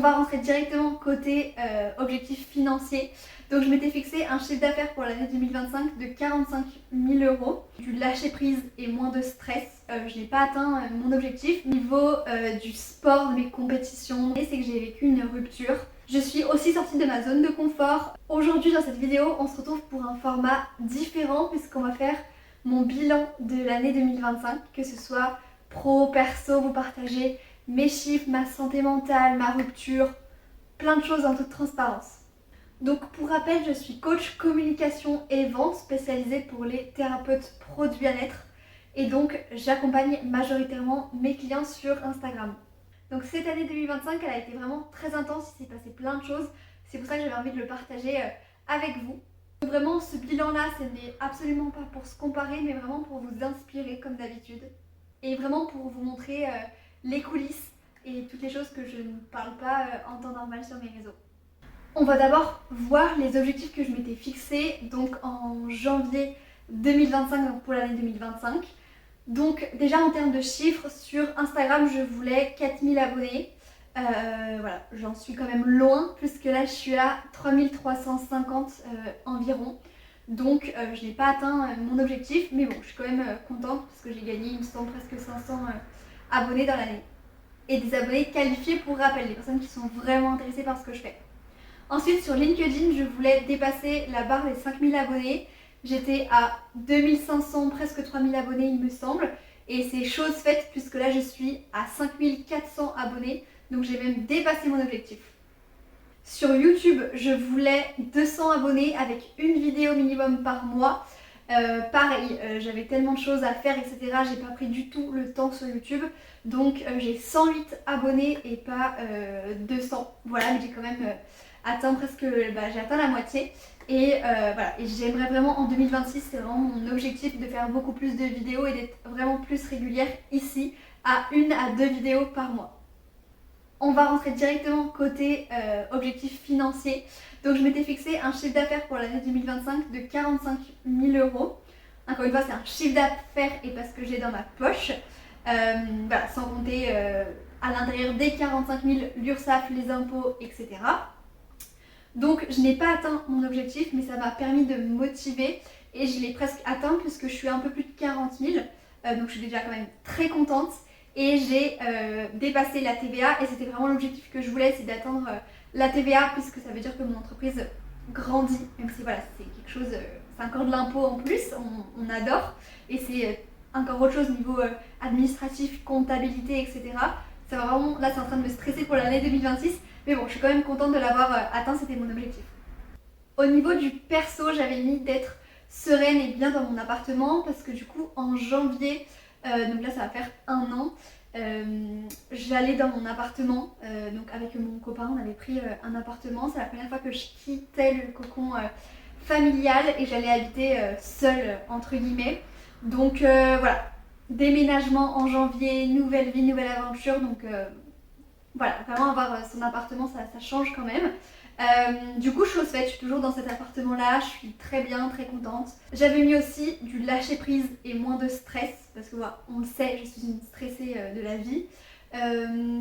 On va rentrer directement côté objectif financier. Donc je m'étais fixé un chiffre d'affaires pour l'année 2025 de 45 000 euros. Du lâcher prise et moins de stress. Je n'ai pas atteint mon objectif. Niveau du sport, de mes compétitions, c'est que j'ai vécu une rupture. Je suis aussi sortie de ma zone de confort. Aujourd'hui dans cette vidéo, on se retrouve pour un format différent puisqu'on va faire mon bilan de l'année 2025, que ce soit pro, perso, vous partagez mes chiffres, ma santé mentale, ma rupture, plein de choses en toute transparence. Donc pour rappel, je suis coach communication et vente spécialisée pour les thérapeutes pro du bien-être et donc j'accompagne majoritairement mes clients sur Instagram. Donc cette année 2025, elle a été vraiment très intense, il s'est passé plein de choses, c'est pour ça que j'avais envie de le partager avec vous. Donc vraiment ce bilan-là, ce n'est absolument pas pour se comparer, mais vraiment pour vous inspirer comme d'habitude et vraiment pour vous montrer les coulisses et toutes les choses que je ne parle pas en temps normal sur mes réseaux. On va d'abord voir les objectifs que je m'étais fixés donc en janvier 2025, donc pour l'année 2025. Donc déjà en termes de chiffres, sur Instagram je voulais 4000 abonnés. Voilà, j'en suis quand même loin puisque là je suis à 3350 environ. Donc je n'ai pas atteint mon objectif, mais bon, je suis quand même contente parce que j'ai gagné, il me semble, presque 500 abonnés dans l'année. Et des abonnés qualifiés pour rappel, des personnes qui sont vraiment intéressées par ce que je fais. Ensuite sur LinkedIn, je voulais dépasser la barre des 5000 abonnés. J'étais à 2500, presque 3000 abonnés il me semble. Et c'est chose faite puisque là je suis à 5400 abonnés. Donc j'ai même dépassé mon objectif. Sur YouTube, je voulais 200 abonnés avec une vidéo minimum par mois. Pareil, j'avais tellement de choses à faire, etc. J'ai pas pris du tout le temps sur YouTube. Donc j'ai 108 abonnés et pas 200. Voilà, mais j'ai quand même atteint presque, j'ai atteint la moitié. Et voilà, et j'aimerais vraiment en 2026, c'est vraiment mon objectif de faire beaucoup plus de vidéos et d'être vraiment plus régulière ici, à 1 à 2 vidéos par mois. On va rentrer directement côté objectif financier. Donc je m'étais fixé un chiffre d'affaires pour l'année 2025 de 45 000 euros. Encore une fois, c'est un chiffre d'affaires et parce que j'ai dans ma poche. Voilà, sans compter à l'intérieur des 45 000 l'URSSAF, les impôts, etc. Donc je n'ai pas atteint mon objectif, mais ça m'a permis de me motiver et je l'ai presque atteint puisque je suis à un peu plus de 40 000. Donc je suis déjà quand même très contente. Et j'ai dépassé la TVA et c'était vraiment l'objectif que je voulais, c'est d'atteindre la TVA puisque ça veut dire que mon entreprise grandit, même si voilà, c'est quelque chose, c'est encore de l'impôt en plus, on adore et c'est encore autre chose niveau administratif, comptabilité, etc. Ça va vraiment, là c'est en train de me stresser pour l'année 2026, mais bon, je suis quand même contente de l'avoir atteint, c'était mon objectif. Au niveau du perso, j'avais mis d'être sereine et bien dans mon appartement parce que du coup en janvier, donc là ça va faire 1 an, j'allais dans mon appartement, donc avec mon copain on avait pris un appartement, c'est la première fois que je quittais le cocon familial et j'allais habiter seule entre guillemets. Donc voilà, déménagement en janvier, nouvelle vie, nouvelle aventure, donc voilà, vraiment avoir son appartement ça change quand même. Du coup, chose faite, je suis toujours dans cet appartement-là, je suis très bien, très contente. J'avais mis aussi du lâcher prise et moins de stress, parce que voilà, on le sait, je suis une stressée de la vie.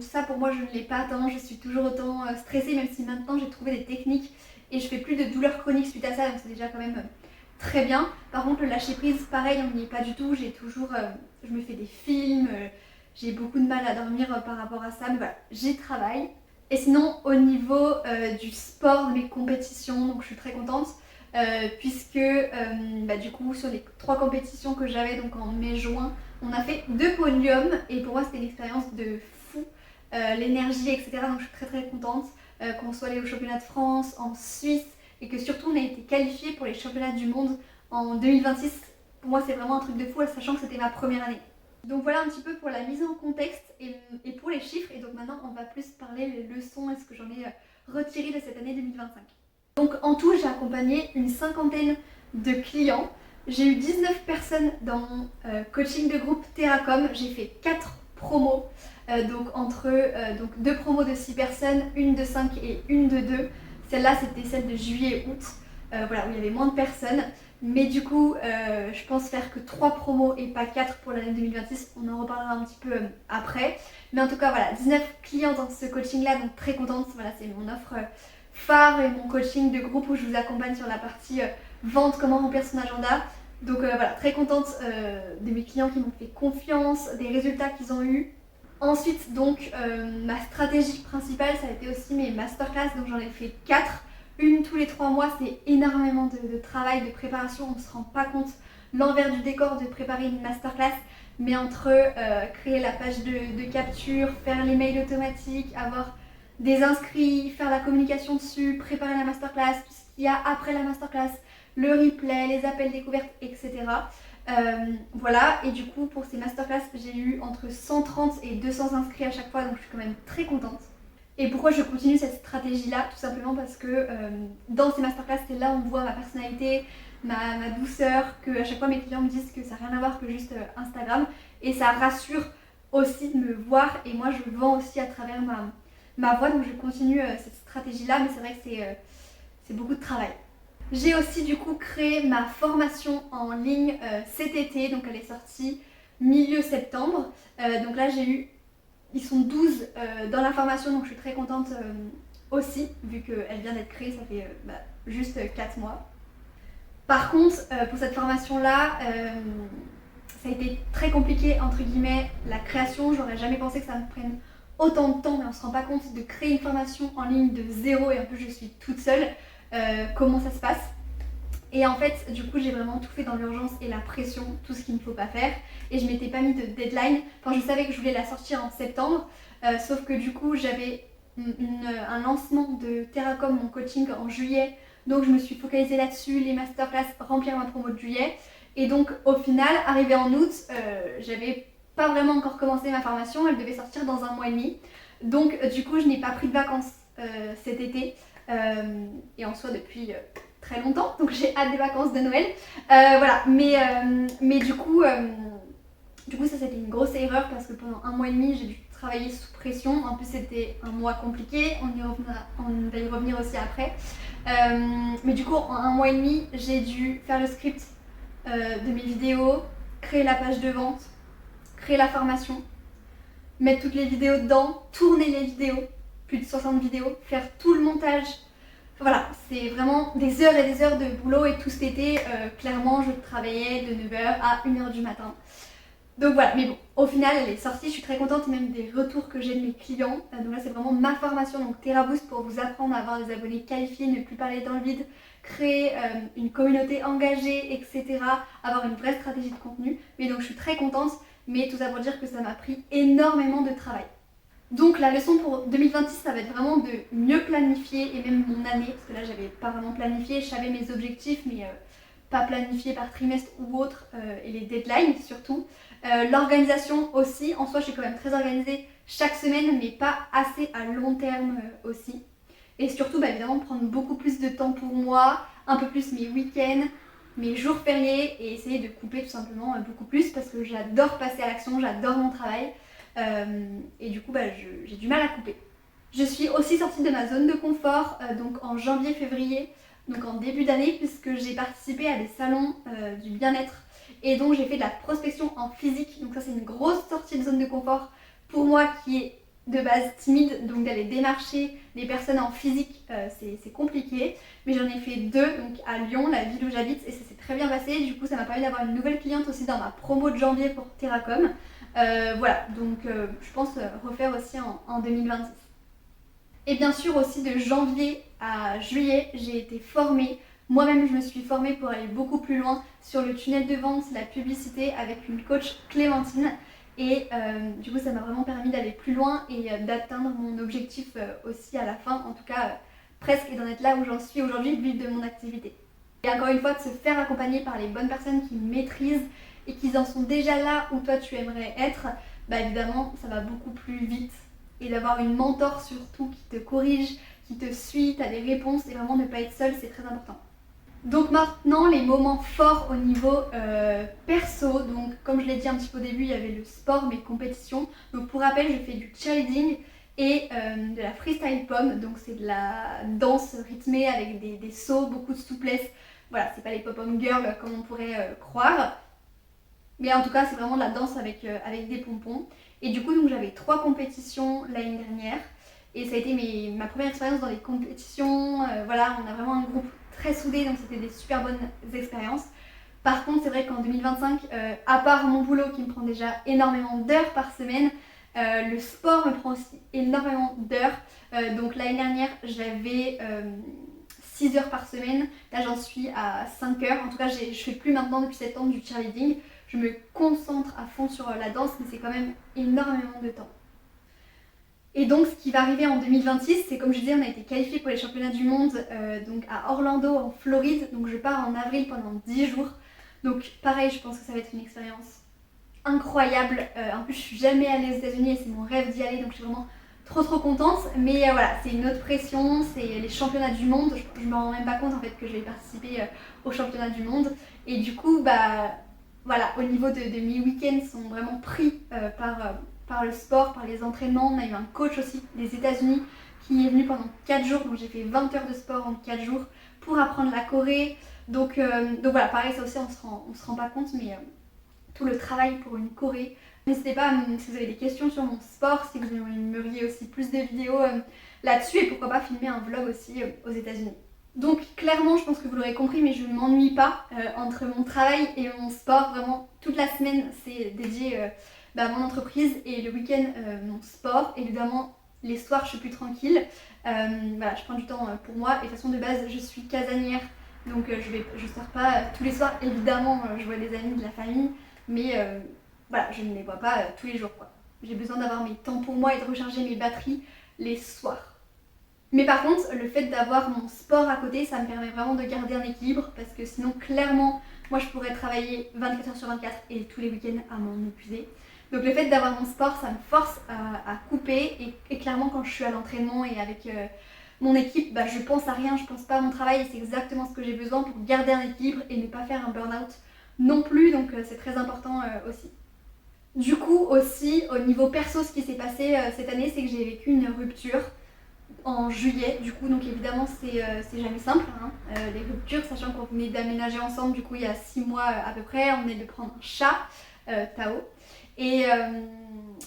Ça pour moi, je ne l'ai pas atteint, je suis toujours autant stressée, même si maintenant j'ai trouvé des techniques et je fais plus de douleurs chroniques suite à ça, donc c'est déjà quand même très bien. Par contre, le lâcher prise, pareil, on n'y est pas du tout, j'ai toujours, je me fais des films, j'ai beaucoup de mal à dormir par rapport à ça, mais voilà, j'y travaille. Et sinon au niveau du sport, de mes compétitions, donc je suis très contente puisque du coup sur les 3 compétitions que j'avais donc en mai-juin, on a fait 2 podiums et pour moi c'était une expérience de fou, l'énergie, etc. Donc je suis très très contente qu'on soit allé au championnat de France, en Suisse et que surtout on a été qualifié pour les championnats du monde en 2026. Pour moi c'est vraiment un truc de fou, sachant que c'était ma première année. Donc voilà un petit peu pour la mise en contexte et pour les chiffres. Et donc maintenant on va plus parler les leçons et ce que j'en ai retiré de cette année 2025. Donc en tout j'ai accompagné une 50aine de clients. J'ai eu 19 personnes dans mon coaching de groupe Terracom. J'ai fait 4 promos. Donc entre donc 2 promos de 6 personnes, une de 5 et une de 2. Celle-là c'était celle de juillet et août. voilà, où il y avait moins de personnes. Mais du coup, je pense faire que 3 promos et pas 4 pour l'année 2026. On en reparlera un petit peu après. Mais en tout cas, voilà, 19 clients dans ce coaching-là, donc très contente. Voilà, c'est mon offre phare et mon coaching de groupe où je vous accompagne sur la partie vente, comment remplir son agenda. Donc voilà, très contente de mes clients qui m'ont fait confiance, des résultats qu'ils ont eus. Ensuite, donc, ma stratégie principale, ça a été aussi mes masterclass. Donc j'en ai fait 4. Une tous les 3 mois, c'est énormément de travail, de préparation. On ne se rend pas compte l'envers du décor de préparer une masterclass. Mais entre créer la page de capture, faire les mails automatiques, avoir des inscrits, faire la communication dessus, préparer la masterclass, tout ce qu'il y a après la masterclass, le replay, les appels découvertes, etc. Voilà, et du coup pour ces masterclass j'ai eu entre 130 et 200 inscrits à chaque fois, donc je suis quand même très contente. Et pourquoi je continue cette stratégie là? Tout simplement parce que dans ces masterclass c'est là où on voit ma personnalité, ma douceur, que à chaque fois mes clients me disent que ça n'a rien à voir que juste Instagram, et ça rassure aussi de me voir, et moi je vends aussi à travers ma voix, donc je continue cette stratégie là, mais c'est vrai que c'est beaucoup de travail. J'ai aussi du coup créé ma formation en ligne cet été, donc elle est sortie milieu septembre. Donc là ils sont 12 dans la formation, donc je suis très contente aussi, vu qu'elle vient d'être créée, ça fait juste 4 mois. Par contre, pour cette formation-là, ça a été très compliqué, entre guillemets, la création. J'aurais jamais pensé que ça me prenne autant de temps, mais on se rend pas compte de créer une formation en ligne de zéro, et en plus je suis toute seule. Comment ça se passe. Et en fait, du coup, j'ai vraiment tout fait dans l'urgence et la pression, tout ce qu'il ne faut pas faire. Et je m'étais pas mis de deadline. Enfin, je savais que je voulais la sortir en septembre, sauf que du coup, j'avais un lancement de Terracom, mon coaching, en juillet. Donc, je me suis focalisée là-dessus, les masterclass, remplir ma promo de juillet. Et donc, au final, arrivé en août, j'avais pas vraiment encore commencé ma formation. Elle devait sortir dans 1 mois et demi. Donc, du coup, je n'ai pas pris de vacances cet été. Et en soi depuis très longtemps, donc j'ai hâte des vacances de Noël. Voilà, mais du coup ça c'était une grosse erreur parce que pendant 1 mois et demi j'ai dû travailler sous pression. En plus c'était un mois compliqué, on va y revenir aussi après. Mais du coup en 1 mois et demi j'ai dû faire le script de mes vidéos, créer la page de vente, créer la formation, mettre toutes les vidéos dedans, tourner les vidéos, plus de 60 vidéos, faire tout le montage. Voilà, c'est vraiment des heures et des heures de boulot, et tout cet été, clairement, je travaillais de 9h à 1h du matin. Donc voilà, mais bon, au final, elle est sortie, je suis très contente, même des retours que j'ai de mes clients. Donc là, c'est vraiment ma formation, donc TerraBoost, pour vous apprendre à avoir des abonnés qualifiés, ne plus parler dans le vide, créer une communauté engagée, etc. Avoir une vraie stratégie de contenu. Mais donc, je suis très contente, mais tout ça pour dire que ça m'a pris énormément de travail. Donc la leçon pour 2026, ça va être vraiment de mieux planifier, et même mon année, parce que là j'avais pas vraiment planifié, je savais mes objectifs, mais pas planifié par trimestre ou autre, et les deadlines surtout. L'organisation aussi, en soi je suis quand même très organisée chaque semaine, mais pas assez à long terme aussi. Et surtout évidemment prendre beaucoup plus de temps pour moi, un peu plus mes week-ends, mes jours fériés, et essayer de couper tout simplement beaucoup plus, parce que j'adore passer à l'action, j'adore mon travail. Et du coup j'ai du mal à couper. Je suis aussi sortie de ma zone de confort donc en janvier-février, donc en début d'année, puisque j'ai participé à des salons du bien-être, et donc j'ai fait de la prospection en physique. Donc ça c'est une grosse sortie de zone de confort pour moi qui est de base timide, donc d'aller démarcher des personnes en physique c'est compliqué, mais j'en ai fait 2, donc à Lyon, la ville où j'habite, et ça s'est très bien passé. Du coup ça m'a permis d'avoir une nouvelle cliente aussi dans ma promo de janvier pour Terracom. Voilà, donc je pense refaire aussi en 2026. Et bien sûr aussi de janvier à juillet, j'ai été formée. Moi-même, je me suis formée pour aller beaucoup plus loin sur le tunnel de vente, la publicité, avec une coach Clémentine. Et du coup, ça m'a vraiment permis d'aller plus loin et d'atteindre mon objectif aussi à la fin, en tout cas presque, et d'en être là où j'en suis aujourd'hui, de vivre de mon activité. Et encore une fois, de se faire accompagner par les bonnes personnes qui maîtrisent et qui en sont déjà là où toi tu aimerais être, évidemment ça va beaucoup plus vite. Et d'avoir une mentor surtout qui te corrige, qui te suit, tu as des réponses, et vraiment ne pas être seule, c'est très important. Donc maintenant les moments forts au niveau perso. Donc comme je l'ai dit un petit peu au début, il y avait le sport, mes compétitions. Donc pour rappel, je fais du cheerleading, et de la freestyle pom, donc c'est de la danse rythmée avec des sauts, beaucoup de souplesse. Voilà, c'est pas les pop-pom girls comme on pourrait croire, mais en tout cas c'est vraiment de la danse avec des pompons. Et du coup donc j'avais 3 compétitions l'année dernière et ça a été ma première expérience dans les compétitions. Voilà, on a vraiment un groupe très soudé, donc c'était des super bonnes expériences. Par contre, c'est vrai qu'en 2025, à part mon boulot qui me prend déjà énormément d'heures par semaine, le sport me prend aussi énormément d'heures. Donc l'année dernière, j'avais 6 heures par semaine. Là, j'en suis à 5 heures. En tout cas, je fais plus maintenant depuis septembre du cheerleading. Je me concentre à fond sur la danse, mais c'est quand même énormément de temps. Et donc ce qui va arriver en 2026, c'est comme je disais, on a été qualifié pour les championnats du monde donc à Orlando en Floride. Donc je pars en avril pendant 10 jours. Donc pareil, je pense que ça va être une expérience incroyable. En plus je suis jamais allée aux États-Unis et c'est mon rêve d'y aller, donc je suis vraiment trop contente. Mais voilà, c'est une autre pression, c'est les championnats du monde. Je me rends même pas compte en fait que je vais participer aux championnats du monde. Et du coup, voilà, au niveau de mes week-ends sont vraiment pris par le sport, par les entraînements. On a eu un coach aussi des États-Unis qui est venu pendant 4 jours, donc j'ai fait 20 heures de sport en 4 jours pour apprendre la choré. Donc voilà, pareil, ça aussi on se rend pas compte, mais tout le travail pour une choré. N'hésitez pas si vous avez des questions sur mon sport, si vous aimeriez aussi plus de vidéos là-dessus, et pourquoi pas filmer un vlog aussi aux États-Unis. Donc clairement, je pense que vous l'aurez compris, mais je ne m'ennuie pas entre mon travail et mon sport. Vraiment, toute la semaine, c'est dédié à mon entreprise et le week-end, mon sport. Évidemment, les soirs, je suis plus tranquille. Voilà, je prends du temps pour moi. Et de toute façon, de base, je suis casanière, donc je sors pas tous les soirs. Évidemment, je vois des amis, de la famille, mais voilà, je ne les vois pas tous les jours, quoi. J'ai besoin d'avoir mes temps pour moi et de recharger mes batteries les soirs. Mais par contre, le fait d'avoir mon sport à côté, ça me permet vraiment de garder un équilibre parce que sinon, clairement, moi je pourrais travailler 24 heures sur 24 et tous les week-ends à m'en épuiser. Donc le fait d'avoir mon sport, ça me force à couper et clairement quand je suis à l'entraînement et avec mon équipe, je pense à rien, je pense pas à mon travail et c'est exactement ce que j'ai besoin pour garder un équilibre et ne pas faire un burn-out non plus, donc c'est très important aussi. Du coup aussi, au niveau perso, ce qui s'est passé cette année, c'est que j'ai vécu une rupture en juillet, du coup, donc évidemment c'est jamais simple, hein, les ruptures, sachant qu'on venait d'aménager ensemble, du coup il y a 6 mois à peu près, on venait de prendre un chat, Tao, et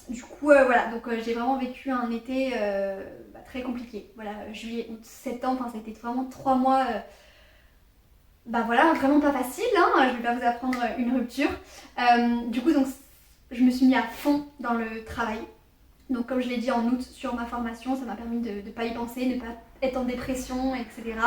du coup voilà, donc j'ai vraiment vécu un été très compliqué, voilà, juillet, août, septembre, enfin ça a été vraiment 3 mois, voilà, vraiment pas facile, hein, je vais pas vous apprendre une rupture, du coup donc je me suis mis à fond dans le travail. Donc comme je l'ai dit en août sur ma formation, ça m'a permis de ne pas y penser, de ne pas être en dépression, etc.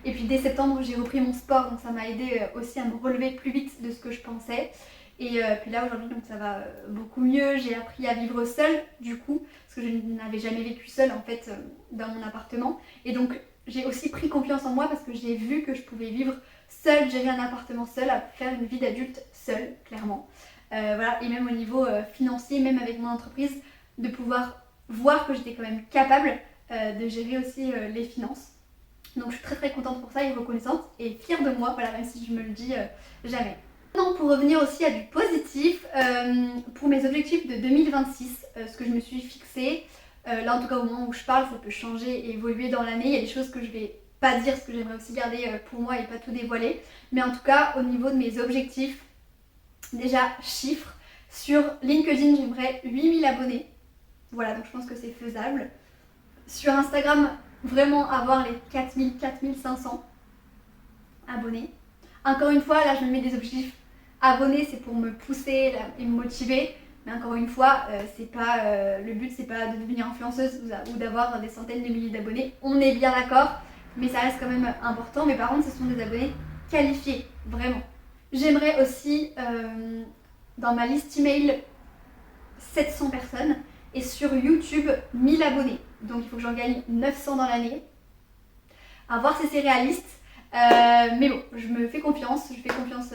Et puis dès septembre, j'ai repris mon sport, donc ça m'a aidé aussi à me relever plus vite de ce que je pensais. Et puis là aujourd'hui, donc ça va beaucoup mieux. J'ai appris à vivre seule, du coup, parce que je n'avais jamais vécu seule en fait dans mon appartement. Et donc j'ai aussi pris confiance en moi parce que j'ai vu que je pouvais vivre seule, gérer un appartement seule, à faire une vie d'adulte seule, clairement. Voilà, et même au niveau financier, même avec mon entreprise, de pouvoir voir que j'étais quand même capable de gérer aussi les finances. Donc je suis très contente pour ça et reconnaissante et fière de moi, voilà, même si je me le dis jamais. Maintenant, pour revenir aussi à du positif, pour mes objectifs de 2026, ce que je me suis fixé, là en tout cas au moment où je parle, ça peut changer et évoluer dans l'année, il y a des choses que je vais pas dire, ce que j'aimerais aussi garder pour moi et pas tout dévoiler, mais en tout cas au niveau de mes objectifs, déjà chiffres, sur LinkedIn j'aimerais 8000 abonnés. Voilà, donc je pense que c'est faisable. Sur Instagram, vraiment avoir les 4000, 4500 abonnés. Encore une fois, là je me mets des objectifs abonnés, c'est pour me pousser et me motiver. Mais encore une fois, c'est pas, le but c'est pas de devenir influenceuse ou d'avoir des centaines de milliers d'abonnés. On est bien d'accord, mais ça reste quand même important. Mais par contre, ce sont des abonnés qualifiés, vraiment. J'aimerais aussi, dans ma liste email, 700 personnes. Et sur YouTube, 1000 abonnés. Donc il faut que j'en gagne 900 dans l'année. À voir si c'est réaliste. Mais bon, je me fais confiance. Je fais confiance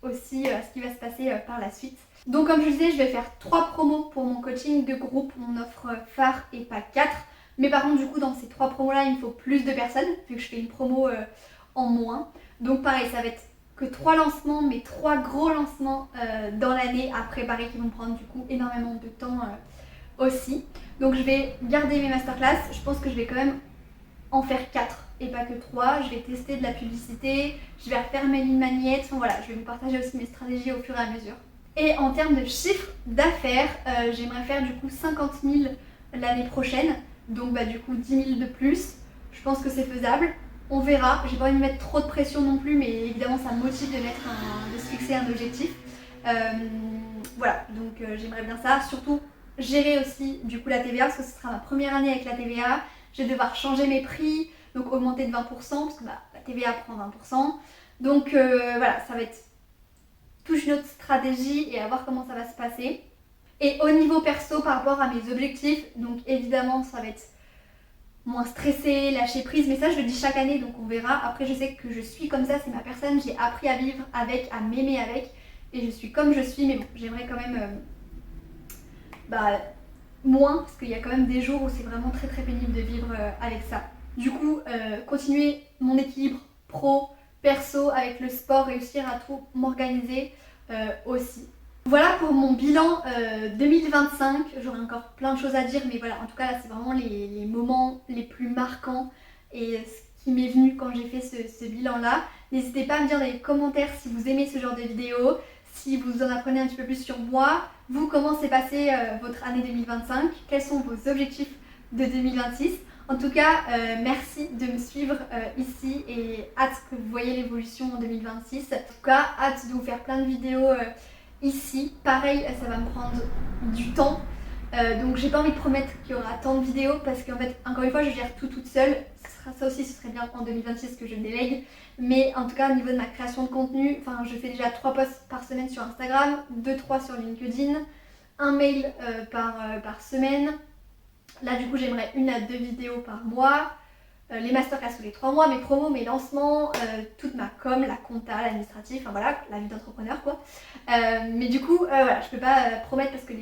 aussi à ce qui va se passer par la suite. Donc comme je disais, je vais faire 3 promos pour mon coaching de groupe, mon offre phare et pas 4. Mais par contre du coup dans ces 3 promos là, il me faut plus de personnes vu que je fais une promo en moins. Donc pareil, ça va être que 3 lancements, mais 3 gros lancements dans l'année à préparer qui vont prendre du coup énormément de temps aussi. Donc je vais garder mes masterclass, je pense que je vais quand même en faire 4 et pas que 3. Je vais tester de la publicité, je vais refaire mes lignes magnettes, enfin, voilà, je vais vous partager aussi mes stratégies au fur et à mesure. Et en termes de chiffre d'affaires, j'aimerais faire du coup 50 000 l'année prochaine, donc du coup 10 000 de plus. Je pense que c'est faisable. On verra, j'ai pas envie de mettre trop de pression non plus, mais évidemment ça me motive de se fixer un objectif. Voilà, donc j'aimerais bien ça, surtout gérer aussi du coup la TVA, parce que ce sera ma première année avec la TVA. Je vais devoir changer mes prix, donc augmenter de 20%, parce que la TVA prend 20%. Donc voilà, ça va être toute une autre stratégie et à voir comment ça va se passer. Et au niveau perso, par rapport à mes objectifs, donc évidemment ça va être moins stressé, lâcher prise, mais ça je le dis chaque année, donc on verra. Après je sais que je suis comme ça, c'est ma personne, j'ai appris à vivre avec, à m'aimer avec, et je suis comme je suis, mais bon, j'aimerais quand même moins, parce qu'il y a quand même des jours où c'est vraiment très très pénible de vivre avec ça. Du coup, continuer mon équilibre pro, perso, avec le sport, réussir à tout m'organiser aussi. Voilà pour mon bilan 2025, j'aurais encore plein de choses à dire, mais voilà, en tout cas là c'est vraiment les moments les plus marquants et ce qui m'est venu quand j'ai fait ce bilan là. N'hésitez pas à me dire dans les commentaires si vous aimez ce genre de vidéo, si vous en apprenez un petit peu plus sur moi, vous comment s'est passé votre année 2025, quels sont vos objectifs de 2026. En tout cas, merci de me suivre ici et hâte que vous voyez l'évolution en 2026. En tout cas, hâte de vous faire plein de vidéos ici. Pareil, ça va me prendre du temps. Donc j'ai pas envie de promettre qu'il y aura tant de vidéos parce qu'en fait, encore une fois, je gère tout toute seule. Ça aussi, ce serait bien en 2026 que je délègue. Mais en tout cas, au niveau de ma création de contenu, je fais déjà 3 posts par semaine sur Instagram, 2-3 sur LinkedIn, un mail par semaine. Là, du coup, j'aimerais 1 à 2 vidéos par mois. Les masterclass tous les 3 mois, mes promos, mes lancements, toute ma com, la compta, l'administratif, enfin voilà, la vie d'entrepreneur quoi. Mais du coup, voilà, je peux pas promettre parce que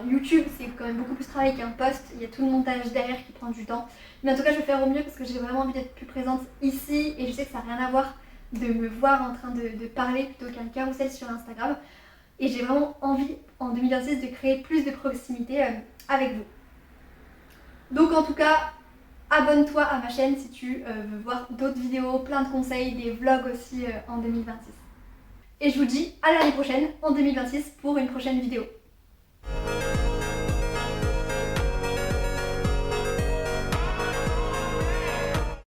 YouTube c'est quand même beaucoup plus de travail qu'un post, il y a tout le montage derrière qui prend du temps. Mais en tout cas, je vais faire au mieux parce que j'ai vraiment envie d'être plus présente ici et je sais que ça n'a rien à voir de me voir en train de parler plutôt qu'un carrousel sur Instagram. Et j'ai vraiment envie en 2026 de créer plus de proximité avec vous. Donc en tout cas, abonne-toi à ma chaîne si tu veux voir d'autres vidéos, plein de conseils, des vlogs aussi en 2026. Et je vous dis à l'année prochaine, en 2026, pour une prochaine vidéo.